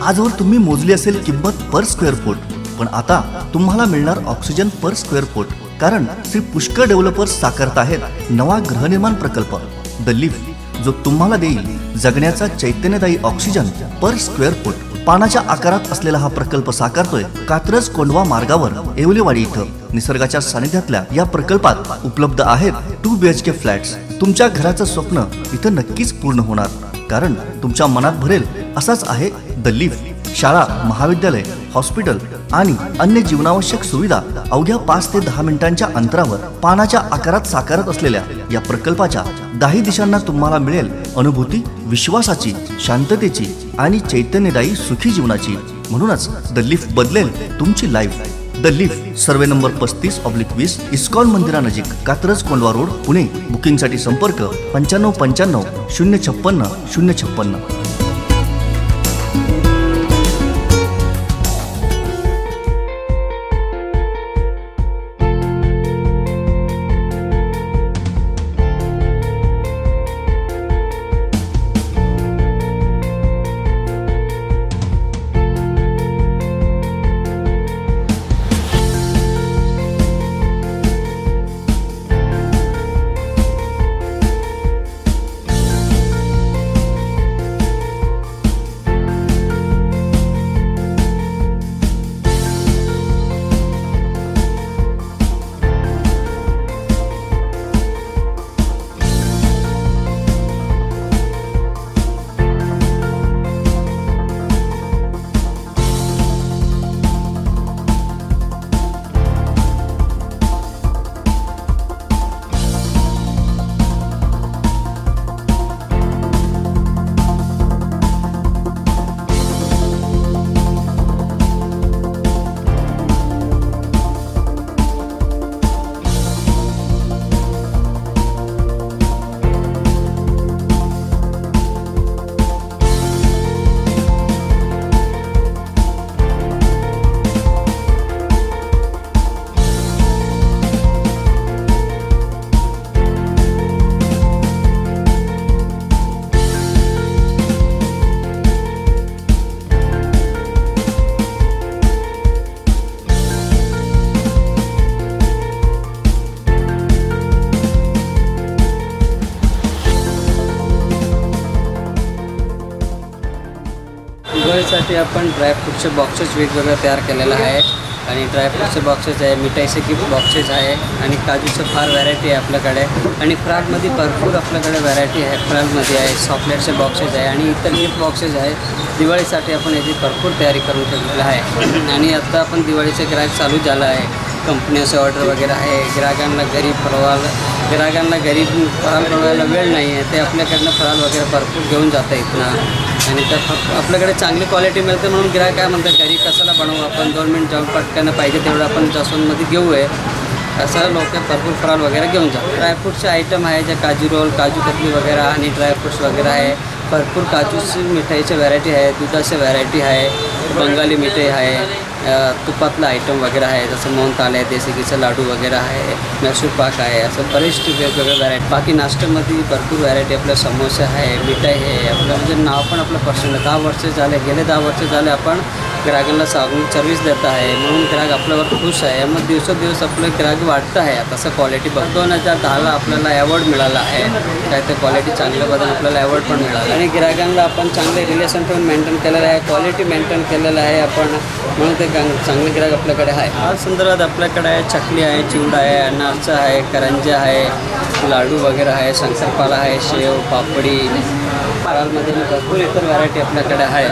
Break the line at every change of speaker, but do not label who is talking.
आजवर तुम्ही मोजली असेल किंमत पर स्क्वेअर फूट, पण आता तुम्हाला मिळणार ऑक्सिजन पर स्क्वेअर फूट, कारण श्री पुष्कर डेव्हलपर्स साकारत आहेत नवा गृहनिर्माण प्रकल्प द लीफ, जो तुम्हाला देईल जगण्याचा चैतन्यदायी ऑक्सिजन पर स्क्वेअर फूट। पानाच्या आकारात असलेला हा प्रकल्प साकारतोय कात्रज कोंढवा मार्गावर येवलेवाडी इथं। निसर्गाच्या सानिध्यातल्या या प्रकल्पात उपलब्ध आहेत 2 BHK फ्लॅट्स। तुमच्या घराचं स्वप्न इथं नक्कीच पूर्ण होणार, कारण तुमच्या मनात भरेल असाच आहे द लीफ। शाळा, महाविद्यालय, हॉस्पिटल आणि अन्य जीवनावश्यक सुविधा अवघ्या 5 ते 10 मिनिटांच्या अंतरावर पानाच्या आकारात साकारत असलेल्या या प्रकल्पाच्या 10 दिशांना तुम्हाला मिळेल अनुभूती विश्वासाची, शांततेची आणि चैतन्यदायी सुखी जीवनाची। म्हणूनच द लीफ बदलेल तुमची life. The leaf, survey number 35/20, ISKCON मंदिरानजीक, कात्रज कोंढवा रोड, पुणे। बुकिंगसाठी संपर्क 9595 056 056।
दिवाळीसाठी आपण ड्रायफ्रूटचे बॉक्सेस वेगवेगळे तयार केलेला आहे आणि ड्रायफ्रूटचे बॉक्सेस आहे, मिठाईचे गिफ्ट बॉक्सेस आहे आणि काजूचं फार व्हरायटी आहे आपल्याकडे आणि फ्रॉकमध्ये भरपूर आपल्याकडे व्हरायटी आहे। फ्रॉकमध्ये आहे, चॉकलेटचे बॉक्सेस आहे आणि इतर गिफ्ट बॉक्सेस आहे। दिवाळीसाठी आपण याची भरपूर तयारी करून ठेवलेली आहे आणि आता आपण दिवाळीचे ग्राहक चालू झालं आहे। कंपन्याचे ऑर्डर वगैरे आहे, ग्राहकांना घरी फराळ बनवायला वेळ नाही आहे, ते आपल्याकडनं फराळ वगैरे भरपूर घेऊन जातं इथनं आणि तर आपल्याकडे चांगली क्वालिटी मिळते। म्हणून ग्राहक काय म्हणतात, घरी कशाला बनवू, आपण 2 मिनिट जाऊन पटकन पाहिजे तेवढं आपण जास्वंदमध्ये घेऊ आहे, असं लोक भरपूर फराळ वगैरे घेऊन जातात। ड्रायफ्रूटचे आयटम आहे, जे काजू रोल, काजू कतली वगैरे आणि ड्रायफ्रूट्स वगैरे आहे। भरपूर काजूची मिठाईची व्हरायटी आहे, दुधाची व्हरायटी आहे, बंगाली मिठाई आहे, तुपातलं आयटम वगैरे आहे, जसं मोहनथाळ आहे, देसी घीचं लाडू वगैरे आहे, मैसूर पाक आहे, असं बरेचसे वेगवेगळे व्हरायटी। बाकी नाश्त्यामध्ये भरपूर व्हरायटी, आपल्या समोसे आहे, मिठाई आहे, आपलं म्हणजे नाव पण आपलं पर्सनल 10 वर्ष झाले, गेले 10 वर्ष झाले आपण ग्राहकांना सर्व्हिस देत आहे, म्हणून ग्राहक आपल्यावर खुश आहे। मग दिवसेंदिवस आपलं ग्राहक वाढतं आहे। तसं क्वालिटी 2010ला आपल्याला अवॉर्ड मिळाला आहे, काय ते क्वालिटी चांगल्याबद्दल आपल्याला अवॉर्ड पण मिळाला आणि ग्राहकांना आपण चांगले रिलेशन पण मेंटेन केलेलं आहे, क्वालिटी मेंटेन केलेलं आहे आपण, म्हणून ते चांगले ग्राहक आपल्याकडे आहे। आज संदर्भात आपल्याकडे आहे चकली आहे, चिवडा आहे, अनारसा आहे, करंजा आहे, लाडू वगैरे आहे, शंकरपाळा आहे, शेव, पापडी, फराळमध्ये भरपूर इतर व्हरायटी आपल्याकडे आहे।